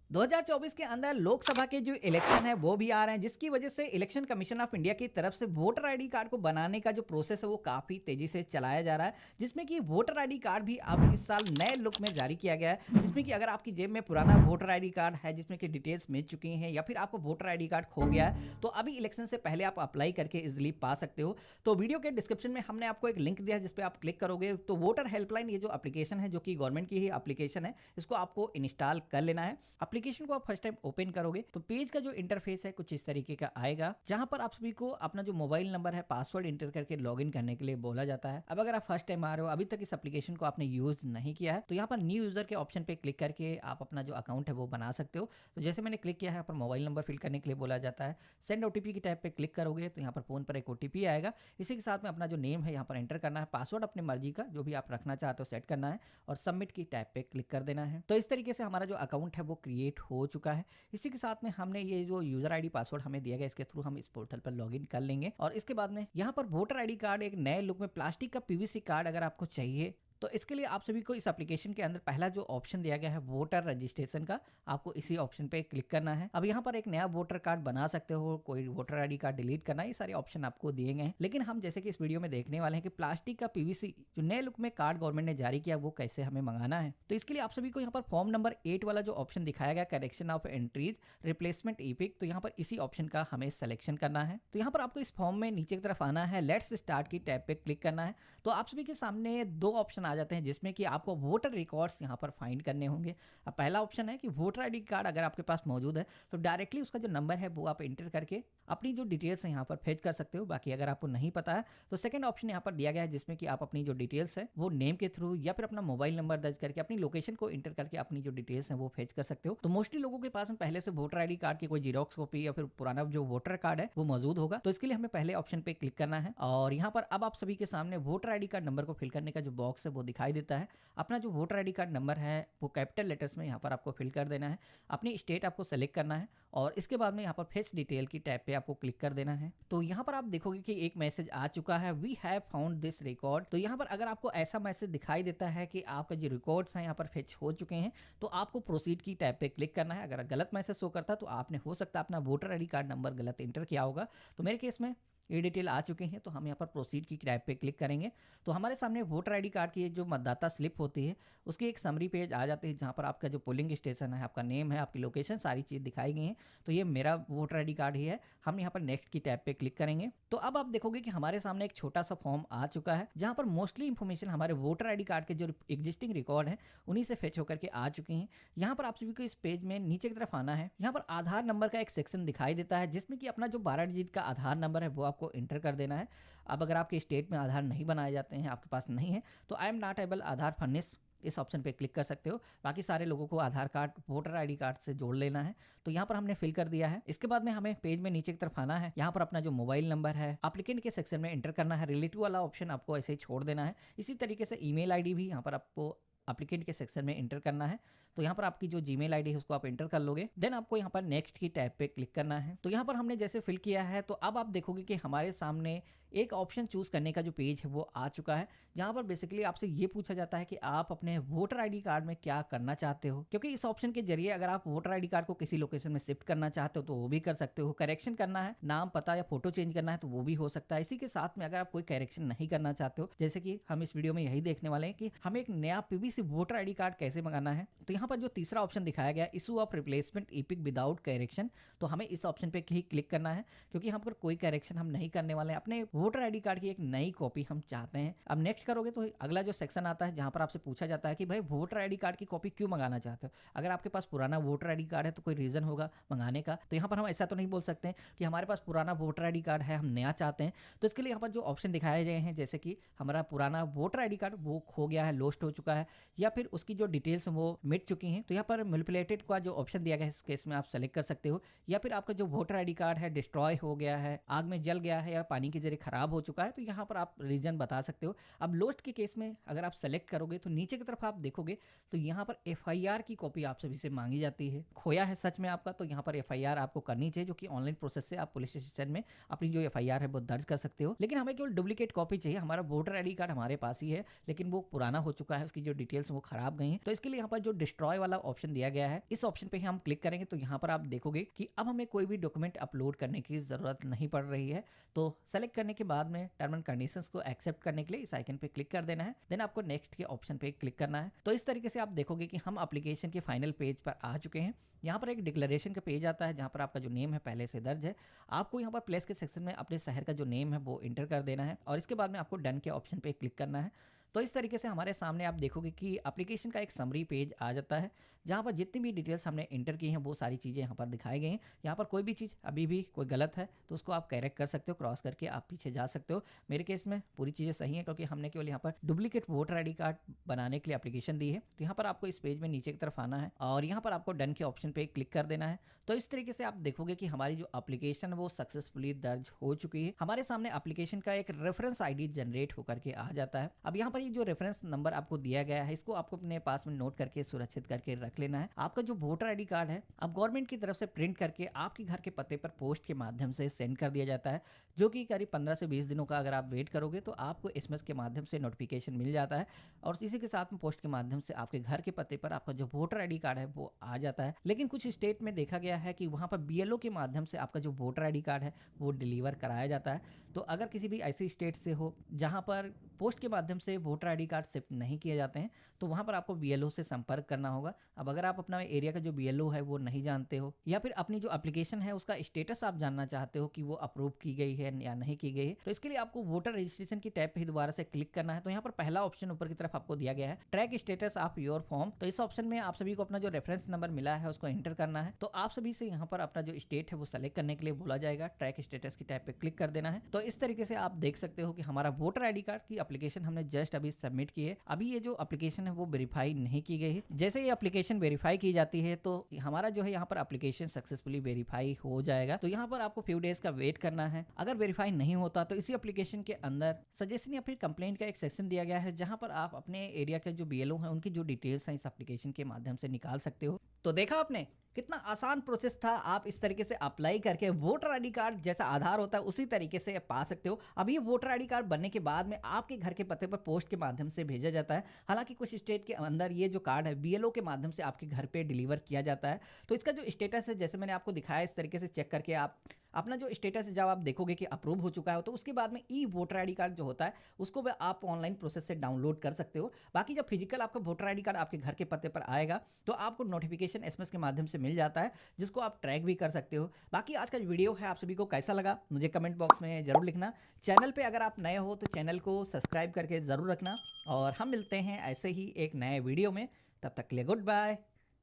2024 के अंदर लोकसभा के जो इलेक्शन है वो भी आ रहे हैं, जिसकी वजह से इलेक्शन कमीशन ऑफ इंडिया की तरफ से वोटर आईडी कार्ड को बनाने का जो प्रोसेस है वो काफी तेजी से चलाया जा रहा है, जिसमें कि वोटर आईडी कार्ड भी अब इस साल नए लुक में जारी किया गया है। जिसमें कि अगर आपकी जेब में पुराना वोटर आईडी कार्ड है जिसमें कि डिटेल्स मिल चुकी हैं या फिर आपको वोटर आईडी कार्ड खो गया है, तो अभी इलेक्शन से पहले आप अप्लाई करके इजिली पा सकते हो। तो वीडियो के डिस्क्रिप्शन में हमने आपको एक लिंक दिया है जिसपे आप क्लिक करोगे तो वोटर हेल्पलाइन ये जो एप्लीकेशन है जो कि गवर्नमेंट की ही एप्लीकेशन है, इसको आपको इंस्टॉल कर लेना है। एप्लीकेशन को आप फर्स्ट टाइम ओपन करोगे तो पेज का जो इंटरफेस है कुछ इस तरीके का आएगा, जहां पर आप सभी को अपना जो मोबाइल नंबर है पासवर्ड इंटर करके लॉगिन करने के लिए बोला जाता है। अब अगर आप फर्स्ट टाइम आ रहे हो, अभी तक इस एप्लीकेशन को आपने यूज नहीं किया है, तो यहाँ पर न्यू यूजर के ऑप्शन पे क्लिक करके आप अपना जो अकाउंट है वो बना सकते हो। तो जैसे मैंने क्लिक किया है, यहाँ पर मोबाइल नंबर फिल करने के लिए बोला जाता है। सेंड ओटीपी की टैब पे क्लिक करोगे तो यहाँ पर फोन पर एक ओटीपी आएगा। इसी के साथ में अपना जो नेम है यहाँ पर एंटर करना है, पासवर्ड अपनी मर्जी का जो भी आप रखना चाहते हो सेट करना है और सबमिट की टैब पे क्लिक कर देना है। तो इस तरीके से हमारा जो अकाउंट है वो क्रिएट हो चुका है। इसी के साथ में हमने ये जो यूजर आईडी पासवर्ड हमें दिया गया इसके थ्रू हम इस पोर्टल पर लॉगिन कर लेंगे। और इसके बाद में यहाँ पर वोटर आईडी कार्ड एक नए लुक में प्लास्टिक का पीवीसी कार्ड अगर आपको चाहिए तो इसके लिए आप सभी को इस एप्लीकेशन के अंदर पहला जो ऑप्शन दिया गया है वोटर रजिस्ट्रेशन का, आपको इसी ऑप्शन पे क्लिक करना है। अब यहाँ पर एक नया वोटर कार्ड बना सकते हो, कोई वोटर आईडी कार्ड डिलीट करना, ये सारे ऑप्शन आपको दिए गए हैं। लेकिन हम जैसे कि इस वीडियो में देखने वाले हैं कि प्लास्टिक का पीवीसी जो नए लुक में कार्ड गवर्नमेंट ने जारी किया वो कैसे हमें मंगाना है। तो इसके लिए आप सभी को यहाँ पर फॉर्म नंबर 8 वाला जो ऑप्शन दिखाया गया correction of entries replacement EPIC, तो यहाँ पर इसी ऑप्शन का हमें सिलेक्शन करना है। तो यहाँ पर आपको इस फॉर्म में नीचे की तरफ आना है, लेट्स स्टार्ट की टैब पे क्लिक करना है। तो आप सभी के सामने दो ऑप्शन आ जाते हैं जिसमें कि आपको वोटर रिकॉर्ड्स यहाँ पर फाइंड करने होंगे। अब पहला ऑप्शन है कि वोटर आईडी कार्ड अगर आपके पास मौजूद है तो डायरेक्टली उसका जो नंबर है वो आप एंटर करके अपनी जो डिटेल्स है यहाँ पर फेच कर सकते हो। बाकी अगर आपको नहीं पता है तो सेकंड ऑप्शन यहाँ पर दिया गया है जिसमें कि आप अपनी जो डिटेल्स है वो नेम के थ्रू या फिर अपना मोबाइल नंबर दर्ज करके अपनी लोकेशन को एंटर करके अपनी जो डिटेल्स है वो फेच कर सकते हो। तो मोस्टली लोगों के पास में पहले से वोटर आईडी कार्ड की कोई जीरोक्स कॉपी या फिर पुराना जो वोटर कार्ड है वो मौजूद होगा। तो इसके लिए हमें पहले ऑप्शन पे क्लिक करना है और यहाँ पर अब आप सभी के सामने वोटर आईडी कार्ड नंबर को फिल करने का जो बॉक्स है वो दिखाई देता है। अपना जो वोटर आईडी कार्ड नंबर है वो कैपिटल लेटर्स में यहाँ पर आपको फिल कर देना है, अपनी स्टेट आपको सेलेक्ट करना है और इसके बाद में यहाँ पर फेच डिटेल की टैब पे आपको क्लिक कर देना है। तो यहाँ पर आप देखोगे कि एक मैसेज आ चुका है, we have found this record. तो यहाँ पर अगर आपको ऐसा मैसेज दिखाई देता है कि आपका जो रिकॉर्ड्स हैं यहाँ पर फेच हो चुके हैं तो आपको प्रोसीड की टैब पे क्लिक करना है। अगर गलत मैसेज शो करता तो आपने हो सकता है अपना वोटर आईडी कार्ड नंबर गलत इंटर किया होगा। तो मेरे केस में ये डिटेल आ चुके हैं तो हम यहाँ पर प्रोसीड की टैब पे क्लिक करेंगे तो हमारे सामने वोटर आईडी कार्ड की जो मतदाता स्लिप होती है उसकी एक समरी पेज आ जाती है जहाँ पर आपका जो पोलिंग स्टेशन है, आपका नेम है, आपकी लोकेशन, सारी चीज़ दिखाई गई है। तो ये मेरा वोटर आईडी कार्ड ही है। हम यहाँ पर नेक्स्ट की टैब पे क्लिक करेंगे तो अब आप देखोगे कि हमारे सामने एक छोटा सा फॉर्म आ चुका है जहाँ पर मोस्टली इंफॉर्मेशन हमारे वोटर आईडी कार्ड के जो एग्जिस्टिंग रिकॉर्ड है उन्हीं से फेच होकर के आ चुके हैं। यहाँ पर आप सभी को इस पेज में नीचे की तरफ आना है। यहाँ पर आधार नंबर का एक सेक्शन दिखाई देता है जिसमें कि अपना जो 12 डिजिट का आधार नंबर है वो आपको एंटर कर देना है। अब अगर आपके स्टेट में आधार नहीं बनाए जाते हैं, आपके पास नहीं है, तो I am not able Aadhaar furnish इस ऑप्शन पे क्लिक कर सकते हो। बाकी सारे लोगों को आधार कार्ड वोटर आईडी कार्ड से जोड़ लेना है। तो यहाँ पर हमने फिल कर दिया है। इसके बाद में हमें पेज में नीचे की तरफ आना है। यहाँ पर अपना जो मोबाइल नंबर है एप्लीकेंट के सेक्शन में एंटर करना है। रिलेटिव वाला ऑप्शन आपको ऐसे ही छोड़ देना है। इसी तरीके से ईमेल आईडी भी यहाँ पर आपको एप्लीकेंट के सेक्शन में एंटर करना है। तो यहाँ पर आपकी जो जीमेल आईडी है उसको आप एंटर कर लोगे। देन आपको यहाँ पर नेक्स्ट की टैब पे क्लिक करना है। तो यहाँ पर हमने जैसे फिल किया है तो अब आप देखोगे कि हमारे सामने एक ऑप्शन चूज करने का जो पेज है वो आ चुका है जहाँ पर बेसिकली आपसे ये पूछा जाता है कि आप अपने वोटर आईडी कार्ड में क्या करना चाहते हो। क्योंकि इस ऑप्शन के जरिए अगर आप वोटर आईडी कार्ड को किसी लोकेशन में शिफ्ट करना चाहते हो तो वो भी कर सकते हो, करेक्शन करना है, नाम पता या फोटो चेंज करना है तो वो भी हो सकता है। इसी के साथ में अगर आप कोई करेक्शन नहीं करना चाहते हो, जैसे कि हम इस वीडियो में यही देखने वाले हैं कि हमें एक नया पीवीसी वोटर आईडी कार्ड कैसे मंगाना है, तो यहाँ पर जो तीसरा ऑप्शन दिखाया गया issue of replacement EPIC without correction, तो हमें इस ऑप्शन पे ही क्लिक करना है क्योंकि यहाँ पर कोई करेक्शन हम नहीं करने वाले हैं। अपने वोटर आईडी कार्ड की एक नई कॉपी हम चाहते हैं। अब नेक्स्ट करोगे तो अगला जो सेक्शन आता है जहां पर आपसे पूछा जाता है कि भाई वोटर आईडी कार्ड की कॉपी क्यों मंगाना चाहते हो। अगर आपके पास पुराना वोटर आईडी कार्ड है तो कोई रीजन होगा मंगाने का। तो यहाँ पर हम ऐसा तो नहीं बोल सकते हैं कि हमारे पास पुराना वोटर आईडी कार्ड है, हम नया चाहते हैं। तो इसके लिए यहाँ पर जो ऑप्शन दिखाए गए हैं जैसे कि हमारा पुराना वोटर आईडी कार्ड वो खो गया है, लॉस्ट हो चुका है या फिर उसकी जो डिटेल्स वो मिट चुकी हैं, तो यहाँ पर मैनिपुलेटेड का जो ऑप्शन दिया गया है इस केस में आप सेलेक्ट कर सकते हो। या फिर आपका जो वोटर आईडी कार्ड है डिस्ट्रॉय हो गया है, आग में जल गया है या पानी के जरिए खराब हो चुका है, तो यहाँ पर आप रीजन बता सकते हो। अब लोस्ट के केस में अगर आप सेलेक्ट करोगे तो नीचे की तरफ आप देखोगे तो यहाँ पर एफआईआर की कॉपी आप सभी से मांगी जाती है। खोया है सच में आपका, तो यहाँ पर एफआईआर आपको करनी चाहिए, जो कि ऑनलाइन प्रोसेस से आप पुलिस स्टेशन में अपनी जो एफआईआर है वो दर्ज कर सकते हो। लेकिन हमें केवल डुप्लीकेट कॉपी चाहिए। हमारा वोटर आईडी कार्ड हमारे पास ही है लेकिन वो पुराना हो चुका है, उसकी जो डिटेल्स वो खराब गई हैं, तो इसके लिए यहाँ पर जो डिस्ट्रॉय रॉय वाला ऑप्शन दिया गया है, इस ऑप्शन पे हम क्लिक करेंगे तो यहाँ पर आप देखोगे कि अब हमें कोई भी डॉक्यूमेंट अपलोड करने की जरूरत नहीं पड़ रही है। तो सेलेक्ट करने के बाद में टर्म एंड कंडीशंस को एक्सेप्ट करने के लिए इस आइकन पे क्लिक कर देना है, देन आपको नेक्स्ट के ऑप्शन पे क्लिक करना है। तो इस तरीके से आप देखोगे कि हम एप्लीकेशन के फाइनल पेज पर आ चुके हैं। यहाँ पर एक डिक्लेरेशन का पेज आता है जहाँ पर आपका जो नेम है पहले से दर्ज है। आपको यहाँ पर प्लेस के सेक्शन में अपने शहर का जो नेम है वो इंटर कर देना है और इसके बाद में आपको डन के ऑप्शन पे क्लिक करना है। तो इस तरीके से हमारे सामने आप देखोगे कि एप्लीकेशन का एक समरी पेज आ जाता है जहाँ पर जितनी भी डिटेल्स हमने इंटर की हैं वो सारी चीज़ें यहाँ पर दिखाई गई हैं। यहाँ पर कोई भी चीज़ अभी भी कोई गलत है तो उसको आप करेक्ट कर सकते हो, क्रॉस करके आप पीछे जा सकते हो। मेरे केस में पूरी चीज़ें सही हैं क्योंकि हमने केवल यहाँ पर डुप्लीकेट वोटर आईडी कार्ड बनाने के लिए एप्लीकेशन दी है। तो यहाँ पर आपको इस पेज में नीचे की तरफ आना है और यहाँ पर आपको डन के ऑप्शन पे क्लिक कर देना है। तो इस तरीके से आप देखोगे कि हमारी जो एप्लीकेशन वो सक्सेसफुली दर्ज हो चुकी है। हमारे सामने एप्लीकेशन का एक रेफरेंस आईडी जनरेट होकर के आ जाता है। अब यहाँ पर ये जो रेफरेंस नंबर आपको दिया गया है इसको आपको अपने पास में नोट करके सुरक्षित करके रख लेना है। आपका जो वोटर आईडी कार्ड है अब गवर्नमेंट की तरफ से प्रिंट करके आपके घर के पते पर पोस्ट के माध्यम से सेंड कर दिया जाता है, जो कि करीब 15 से 20 दिनों का अगर आप वेट करोगे तो आपको एसएमएस के माध्यम से नोटिफिकेशन मिल जाता है और इसी के साथ में पोस्ट के माध्यम से आपके घर के पते पर आपका जो वोटर आईडी कार्ड है वो आ जाता है। लेकिन कुछ स्टेट में देखा गया है कि वहां पर बीएलओ के माध्यम से आपका जो वोटर आईडी कार्ड है वो डिलीवर कराया जाता है। तो अगर किसी भी ऐसी स्टेट से हो जहां पर पोस्ट के माध्यम से वोटर आईडी कार्ड शिफ्ट नहीं किए जाते हैं तो वहां पर आपको बीएलओ से संपर्क करना होगा। अब अगर आप अपना एरिया का जो बीएलओ है वो नहीं जानते हो या फिर अपनी जो एप्लीकेशन है उसका स्टेटस आप जानना चाहते हो कि वो अप्रूव की गई है या नहीं की गई है, तो इसके लिए आपको वोटर रजिस्ट्रेशन की टैब पे ही दोबारा से क्लिक करना है। तो यहाँ पर पहला ऑप्शन ऊपर की तरफ आपको दिया गया है track status of your form. तो इस ऑप्शन में आप सभी को अपना जो रेफरेंस नंबर मिला है उसको एंटर करना है। तो आप सभी से यहाँ पर अपना जो स्टेट है वो सेलेक्ट करने के लिए बोला जाएगा, ट्रैक स्टेटस की टैब पे क्लिक कर देना है। तो इस तरीके से आप देख सकते हो कि हमारा वोटर आईडी कार्ड की एप्लीकेशन हमने जस्ट अभी सबमिट की है। अभी ये जो एप्लीकेशन है वो वेरीफाई नहीं की गई है। जैसे ये एप्लीकेशन वेरीफाई की जाती है तो हमारा जो है यहाँ पर एप्लीकेशन सक्सेसफुली वेरीफाई हो जाएगा। तो यहाँ पर आपको फ्यू डेज का वेट करना है। अगर वेरीफाई नहीं होता तो इसी एप्लीकेशन के अंदर सजेशन या फिर कंप्लेंट का एक सेक्शन दिया गया है जहां पर आप अपने एरिया के जो बीएलओ हैं उनकी जो डिटेल्स हैं इस एप्लीकेशन के माध्यम से निकाल सकते हो। तो देखा आपने कितना आसान प्रोसेस था। आप इस तरीके से अप्लाई करके वोटर आईडी कार्ड जैसा आधार होता है उसी तरीके से पा सकते हो। अब ये वोटर आईडी कार्ड बनने के बाद में आपके घर के पते पर पोस्ट के माध्यम से भेजा जाता है। हालांकि कुछ स्टेट के अंदर ये जो कार्ड है बीएलओ के माध्यम से आपके घर पे डिलीवर किया जाता है। तो इसका जो स्टेटस है जैसे मैंने आपको दिखाया इस तरीके से चेक करके आप अपना जो स्टेटस है जब आप देखोगे कि अप्रूव हो चुका है तो उसके बाद में ई वोटर आईडी कार्ड जो होता है उसको भी आप ऑनलाइन प्रोसेस से डाउनलोड कर सकते हो। बाकी जब फिजिकल आपका वोटर आईडी कार्ड आपके घर के पते पर आएगा तो आपको नोटिफिकेशन एसएमएस के माध्यम से मिल जाता है जिसको आप ट्रैक भी कर सकते हो। बाकी आज का जो वीडियो है आप सभी को कैसा लगा मुझे कमेंट बॉक्स में जरूर लिखना। चैनल पे अगर आप नए हो तो चैनल को सब्सक्राइब करके जरूर रखना और हम मिलते हैं ऐसे ही एक नए वीडियो में। तब तक के लिए गुड बाय,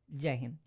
जय हिंद।